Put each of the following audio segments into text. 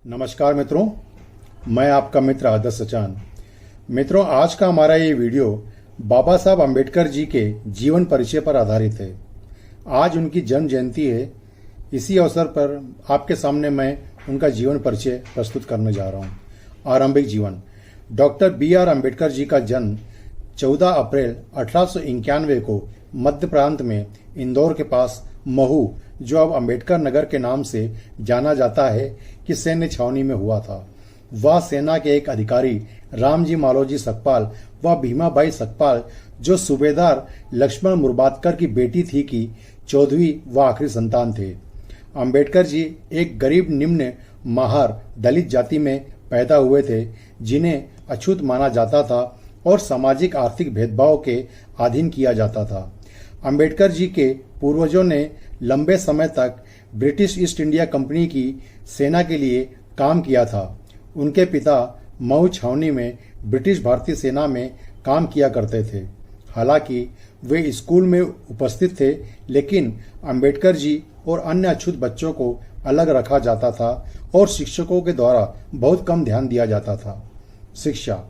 नमस्कार मित्रों, मैं आपका मित्र आदर्श सचान। मित्रों, आज का हमारा ये वीडियो बाबा साहब अम्बेडकर जी के जीवन परिचय पर आधारित है। आज उनकी जन्म जयंती है। इसी अवसर पर आपके सामने मैं उनका जीवन परिचय प्रस्तुत करने जा रहा हूँ। आरंभिक जीवन। Doctor B.R. अम्बेडकर जी का जन्म 14 अप्रैल 1891 को मध्य प्रांत में इंदौर के पास महू, जो अब अम्बेडकर नगर के नाम से जाना जाता है, की सैन्य छावनी में हुआ था। वह सेना के एक अधिकारी रामजी मालोजी सकपाल व भीमाबाई सकपाल, जो सूबेदार लक्ष्मण मुर्बातकर की बेटी थी, की 14वीं व आखिरी संतान थे। अम्बेडकर जी एक गरीब निम्न महार दलित जाति में पैदा हुए थे, जिन्हें अछूत माना जाता था और सामाजिक आर्थिक भेदभाव के अधीन किया जाता था। अम्बेडकर जी के पूर्वजों ने लंबे समय तक ब्रिटिश ईस्ट इंडिया कंपनी की सेना के लिए काम किया था। उनके पिता मऊ छावनी में ब्रिटिश भारतीय सेना में काम किया करते थे। हालांकि वे स्कूल में उपस्थित थे, लेकिन अम्बेडकर जी और अन्य अछूत बच्चों को अलग रखा जाता था और शिक्षकों के द्वारा बहुत कम ध्यान दिया जाता था। शिक्षा।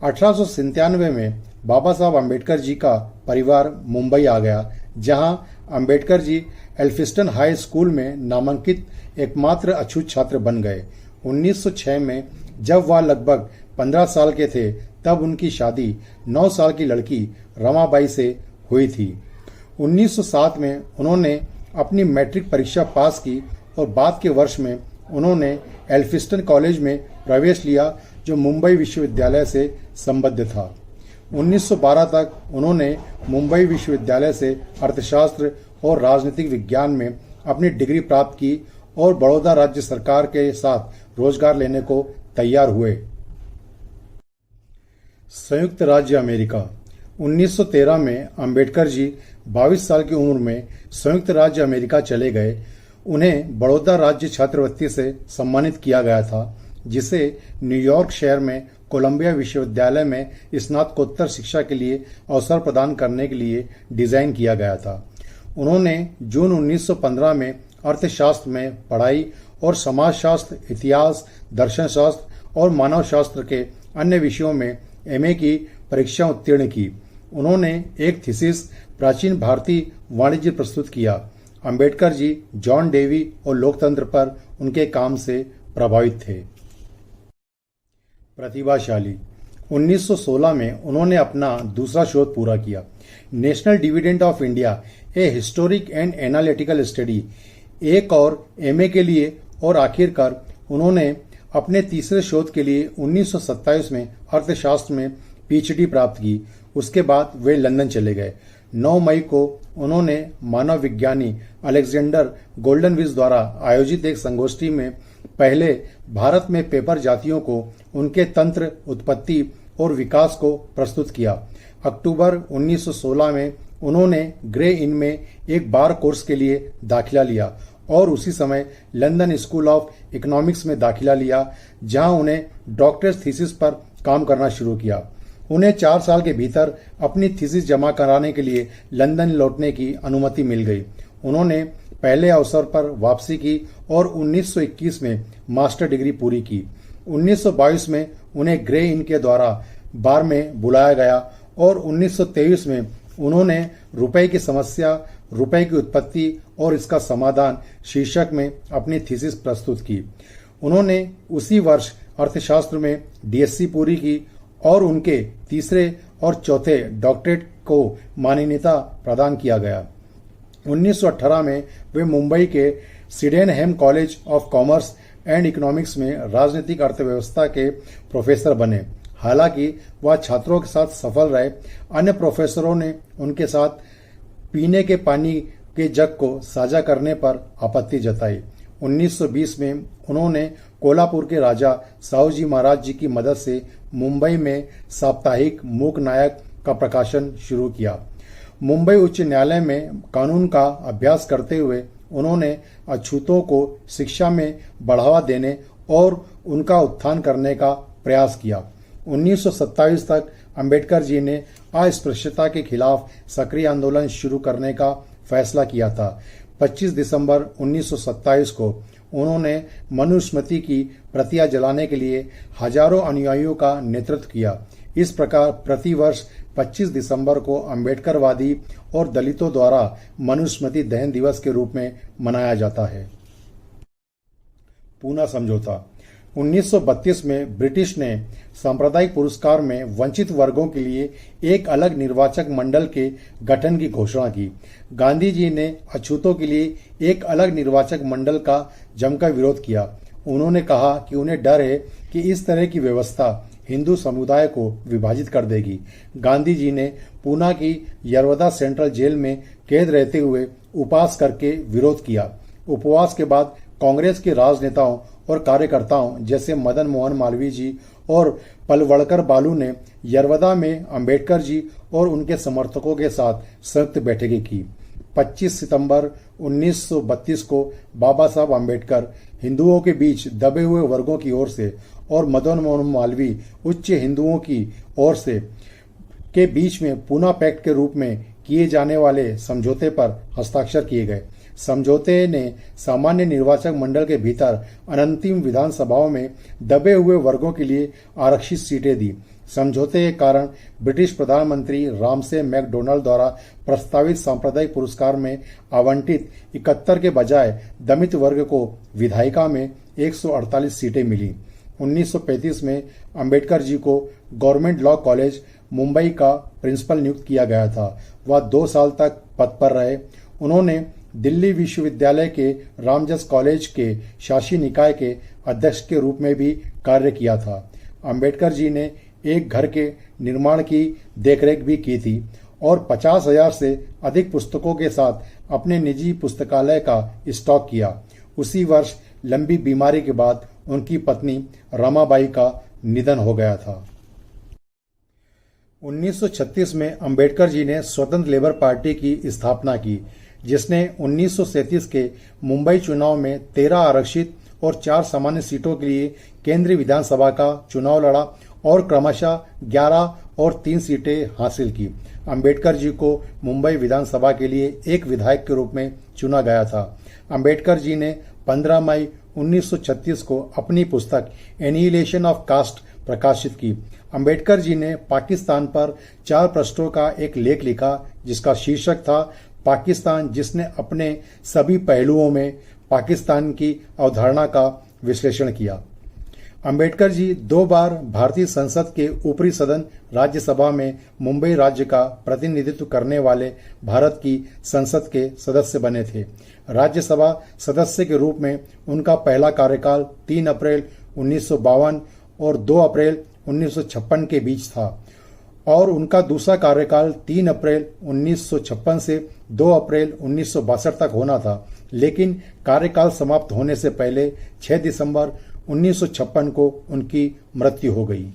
1897 में बाबा साहब अम्बेडकर जी का परिवार मुंबई आ गया, जहां Ambedkar ji Elphinstone high school में नामांकित एकमात्र अछूत छात्र बन गए। 1906 में जब वह लगभग 15 साल के थे, तब उनकी शादी 9 साल की लड़की रमाबाई से हुई थी। 1907 में उन्होंने अपनी मैट्रिक परीक्षा पास की और बाद के वर्ष में उन्होंने एल्फिस्टन कॉलेज में प्रवेश लिया, जो मुंबई विश्वविद्यालय से संबद्ध था। 1912 तक उन्होंने मुंबई विश्वविद्यालय से अर्थशास्त्र और राजनीतिक विज्ञान में अपनी डिग्री प्राप्त की और बड़ौदा राज्य सरकार के साथ रोजगार लेने को तैयार हुए। संयुक्त राज्य अमेरिका। 1913 में अम्बेडकर जी 22 साल की उम्र में संयुक्त राज्य अमेरिका चले गए। उन्हें बड़ौदा राज्य छात्रवृत्ति से सम्मानित किया गया था, जिसे न्यूयॉर्क शहर में कोलंबिया विश्वविद्यालय में स्नातकोत्तर शिक्षा के लिए अवसर प्रदान करने के लिए डिजाइन किया गया था। उन्होंने जून 1915 में अर्थशास्त्र में पढ़ाई और समाजशास्त्र, इतिहास, दर्शन शास्त्र और मानव शास्त्र के अन्य विषयों में MA की परीक्षा उत्तीर्ण की। उन्होंने एक थीसिस प्राचीन भारतीय वाणिज्य प्रस्तुत किया। अम्बेडकर जी जॉन डेवी और लोकतंत्र पर उनके काम से प्रभावित थे। प्रतिभाशाली। 1916 में उन्होंने अपना दूसरा शोध पूरा किया, national dividend of India, A historic and analytical study, एक और MA के लिए, और आखिरकार उन्होंने अपने तीसरे शोध के लिए 1927 में अर्थशास्त्र में PhD प्राप्त की। उसके बाद वे लंदन चले गए। 9 मई को उन्होंने मानव विज्ञानी अलेक्जेंडर गोल्डनविच द्वारा आयोजित एक संगोष्ठी में पहले भारत में पेपर जातियों को उनके तंत्र, उत्पत्ति और विकास को प्रस्तुत किया। अक्टूबर 1916 में उन्होंने ग्रे इन में एक बार कोर्स के लिए दाखिला लिया और उसी समय लंदन स्कूल ऑफ इकोनॉमिक्स में दाखिला लिया, जहां उन्हें डॉक्टरेट थीसिस पर काम करना शुरू किया। उन्हें 4 साल के भीतर अपनी थीसिस जमा कराने के लिए लंदन लौटने की अनुमति मिल गई। उन्होंने पहले अवसर पर वापसी की और 1921 में मास्टर डिग्री पूरी की। 1922 में उन्हें ग्रे इन के द्वारा बार में बुलाया गया और 1923 में उन्होंने रुपए की समस्या, रुपए की उत्पत्ति और इसका समाधान शीर्षक में अपनी थीसिस प्रस्तुत की। उन्होंने उसी वर्ष अर्थशास्त्र में DSc पूरी की और उनके तीसरे और चौथे डॉक्टरेट को मान्यता प्रदान किया गया। 1918 में वे मुंबई के Sydenham college of commerce and economics में राजनीतिक अर्थव्यवस्था के प्रोफेसर बने। हालांकि वह छात्रों के साथ सफल रहे। अन्य प्रोफेसरों ने उनके साथ पीने के पानी के जग को साझा करने पर आपत्ति जताई। 1920 में उन्होंने कोल्हापुर के राजा साहूजी महाराज जी की मदद से मुंबई में साप्ताहिक मूक नायक का प्रकाशन शुरू किया। मुंबई उच्च न्यायालय में कानून का अभ्यास करते हुए उन्होंने अछूतों को शिक्षा में बढ़ावा देने और उनका उत्थान करने का प्रयास किया। 1927 तक अम्बेडकर जी ने अस्पृश्यता के खिलाफ सक्रिय आंदोलन शुरू करने का फैसला किया था। 25 दिसंबर 1927 को उन्होंने मनुस्मृति की प्रतियां जलाने के लिए हजारों अनुयायियों का नेतृत्व किया। इस प्रकार प्रतिवर्ष 25 दिसंबर को अम्बेडकरवादी और दलितों द्वारा मनुस्मृति दहन दिवस के रूप में मनाया जाता है। पूना समझौता 1932 में ब्रिटिश ने सांप्रदायिक पुरस्कार में वंचित वर्गों के लिए एक अलग निर्वाचक मंडल के गठन की घोषणा की। गांधी जी ने अछूतों के लिए एक अलग निर्वाचक मंडल का जमकर विरोध किया। उन्होंने कहा कि उन्हें डर है कि इस तरह की व्यवस्था हिंदू समुदाय को विभाजित कर देगी। गांधी जी ने पूना की यरवदा सेंट्रल जेल में कैद रहते हुए उपवास करके विरोध किया। उपवास के बाद कांग्रेस के राजनेताओं और कार्यकर्ताओं जैसे मदन मोहन मालवीय जी और पलवड़कर बालू ने यरवदा में अंबेडकर जी और उनके समर्थकों के साथ संयुक्त बैठकें की। 25 सितंबर 1932 को बाबा साहब अंबेडकर हिंदुओं के बीच दबे हुए वर्गों की ओर से और मदन मोहन मालवीय उच्च हिंदुओं की ओर से के बीच में पूना पैक्ट के रूप में किए जाने वाले समझौते पर हस्ताक्षर किए गए। समझौते ने सामान्य निर्वाचक मंडल के भीतर अनंतिम विधानसभाओं में दबे हुए वर्गों के लिए आरक्षित सीटें दी। समझौते के कारण ब्रिटिश प्रधानमंत्री रामसे मैकडोनाल्ड द्वारा प्रस्तावित सांप्रदायिक पुरस्कार में आवंटित 71 के बजाय दलित वर्ग को विधायिका में 148 सीटें मिली। 1935 में अंबेडकर जी को गवर्नमेंट लॉ कॉलेज मुंबई का प्रिंसिपल नियुक्त किया गया था। वह 2 साल तक पद पर रहे। उन्होंने दिल्ली विश्वविद्यालय के रामजस कॉलेज के शासी निकाय के अध्यक्ष के रूप में भी कार्य किया था। अंबेडकर जी ने एक घर के निर्माण की देखरेख भी की थी और 50,000 से अधिक पुस्तकों के साथ अपने निजी पुस्तकालय का स्टॉक किया। उसी वर्ष लंबी बीमारी के बाद उनकी पत्नी रमाबाई का निधन हो गया था। 1936 में अंबेडकर जी ने स्वतंत्र लेबर पार्टी की स्थापना की, जिसने 1937 के मुंबई चुनाव में 13 आरक्षित और 4 सामान्य सीटों के लिए केंद्रीय विधानसभा का चुनाव लड़ा और क्रमशः 11 और 3 सीटें हासिल की। अंबेडकर जी को मुंबई विधानसभा के लिए एक विधायक के रूप में चुना गया था। अंबेडकर जी ने 15 मई 1936 को अपनी पुस्तक एनिहिलेशन ऑफ कास्ट प्रकाशित की। अंबेडकर जी ने पाकिस्तान पर 4 पृष्ठों का एक लेख लिखा, जिसका शीर्षक था पाकिस्तान, जिसने अपने सभी पहलुओं में पाकिस्तान की अवधारणा का विश्लेषण किया। अंबेडकर जी 2 बार भारतीय संसद के ऊपरी सदन राज्यसभा में मुंबई राज्य का प्रतिनिधित्व करने वाले भारत की संसद के सदस्य बने थे। राज्यसभा सदस्य के रूप में उनका पहला कार्यकाल 3 अप्रैल 1952 और 2 अप्रैल 1956 के बीच था और उनका दूसरा कार्यकाल 3 अप्रैल 1956 से 2 अप्रैल 1962 तक होना था, लेकिन कार्यकाल समाप्त होने से पहले 6 दिसंबर 1956 को उनकी मृत्यु हो गई।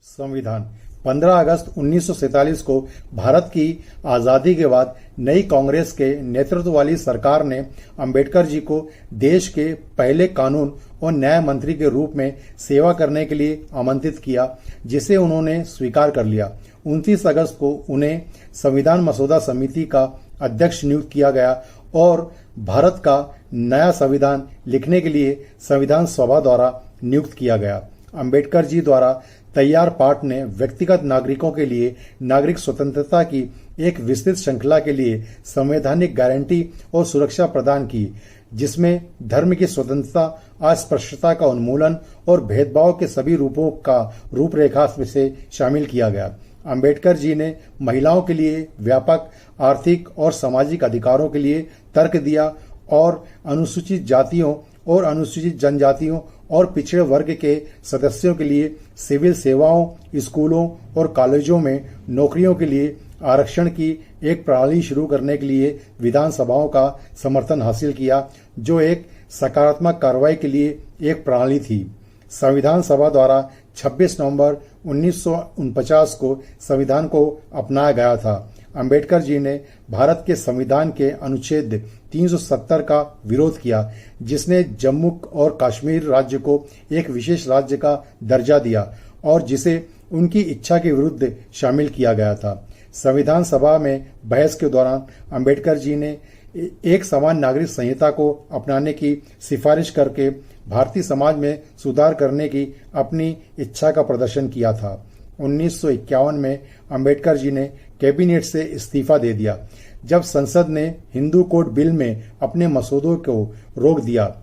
संविधान 15 अगस्त 1947 को भारत की आजादी के बाद नई कांग्रेस के नेतृत्व वाली सरकार ने अंबेडकर जी को देश के पहले कानून और न्याय मंत्री के रूप में सेवा करने के लिए आमंत्रित किया, जिसे उन्होंने स्वीकार कर लिया। 29 अगस्त को उन्हें संविधान मसौदा समिति का अध्यक्ष नियुक्त किया गया और भारत का नया संविधान लिखने के लिए संविधान सभा द्वारा नियुक्त किया गया। अंबेडकर जी द्वारा तैयार पाठ ने व्यक्तिगत नागरिकों के लिए नागरिक स्वतंत्रता की एक विस्तृत श्रृंखला के लिए संवैधानिक गारंटी और सुरक्षा प्रदान की, जिसमें धर्म की स्वतंत्रता, अस्पृश्यता का उन्मूलन और भेदभाव के सभी रूपों का रूपरेखा से शामिल किया गया। अंबेडकर जी ने महिलाओं के लिए व्यापक आर्थिक और सामाजिक अधिकारों के लिए तर्क दिया और अनुसूचित जातियों और अनुसूचित जनजातियों और पिछड़े वर्ग के सदस्यों के लिए सिविल सेवाओं, स्कूलों और कॉलेजों में नौकरियों के लिए आरक्षण की एक प्रणाली शुरू करने के लिए विधानसभाओं का समर्थन हासिल किया, जो एक सकारात्मक कार्रवाई के लिए एक प्रणाली थी। संविधान सभा द्वारा 26 नवंबर 1949 को संविधान को अपनाया गया था। अंबेडकर जी ने भारत के संविधान के अनुच्छेद 370 का विरोध किया, जिसने जम्मू और कश्मीर राज्य को एक विशेष राज्य का दर्जा दिया और जिसे उनकी इच्छा के विरुद्ध शामिल किया गया था। संविधान सभा में बहस के दौरान अंबेडकर जी ने एक समान नागरिक संहिता को अपनाने की सिफारिश करके भारतीय समाज में सुधार करने की अपनी इच्छा का प्रदर्शन किया था। 1951 में अंबेडकर जी ने कैबिनेट से इस्तीफा दे दिया। जब संसद ने हिंदू कोड बिल में अपने मसौदों को रोक दिया,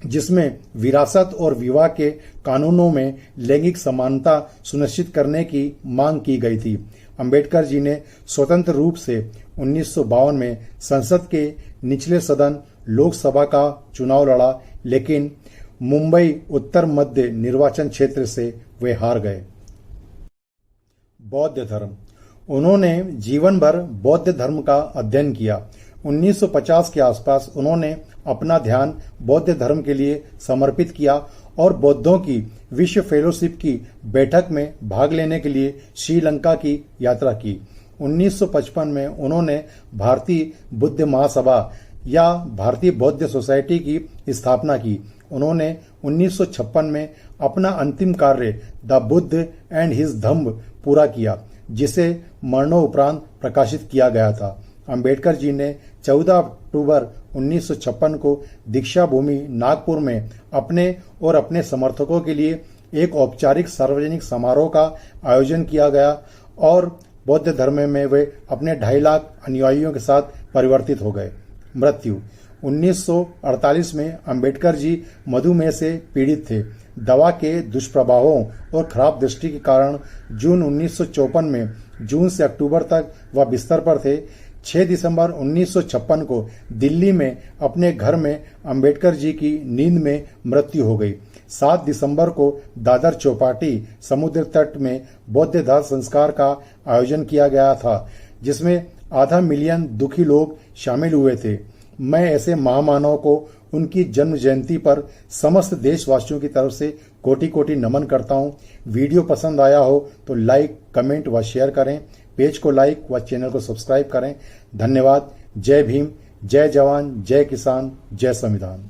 जिसमें विरासत और विवाह के कानूनों में लैंगिक समानता सुनिश्चित करने की मांग की गई थी, अंबेडकर जी ने स्वतंत्र रूप से 1952 में संसद के निचले सदन लोकसभा का चुनाव लड़ा, लेकिन मुंबई उत्तर मध्य निर्वाचन क्षेत्र से वे हार गए। बौद्ध धर्म। उन्होंने जीवन भर बौद्ध धर्म का अध्ययन किया। 1950 के आसपास उन्होंने अपना ध्यान बौद्ध धर्म के लिए समर्पित किया और बौद्धों की विश्व फेलोशिप की बैठक में भाग लेने के लिए श्रीलंका की यात्रा की। 1955 में उन्होंने भारतीय बुद्ध महासभा या भारतीय बौद्ध सोसाइटी की स्थापना की। उन्होंने 1956 में अपना अंतिम कार्य द बुद्ध एंड हिज धम्म पूरा किया, जिसे मरणोपरांत प्रकाशित किया गया था। अंबेडकर जी ने 14 अक्टूबर 1956 को दीक्षा भूमि नागपुर में अपने और अपने समर्थकों के लिए एक औपचारिक सार्वजनिक समारोह का आयोजन किया गया और बौद्ध धर्म में वे अपने 2.5 लाख अनुयायियों के साथ परिवर्तित हो गए। मृत्यु। 1948 में अंबेडकर जी मधुमेह से पीड़ित थे। दवा के दुष्प्रभावों और खराब दृष्टि के कारण जून 1954 में जून से अक्टूबर तक वह बिस्तर पर थे। 6 दिसंबर 1956 को दिल्ली में अपने घर में अंबेडकर जी की नींद में मृत्यु हो गई। 7 दिसंबर को दादर चौपाटी समुद्र तट में बौद्ध दाह संस्कार का आयोजन किया गया था, जिसमें आधा मिलियन दुखी लोग शामिल हुए थे। मैं ऐसे महामानव को उनकी जन्म जयंती पर समस्त देशवासियों की तरफ से कोटि कोटि नमन करता हूँ। वीडियो पसंद आया हो तो लाइक, कमेंट व शेयर करें। पेज को लाइक व चैनल को सब्सक्राइब करें। धन्यवाद। जय भीम, जय जवान, जय किसान, जय संविधान।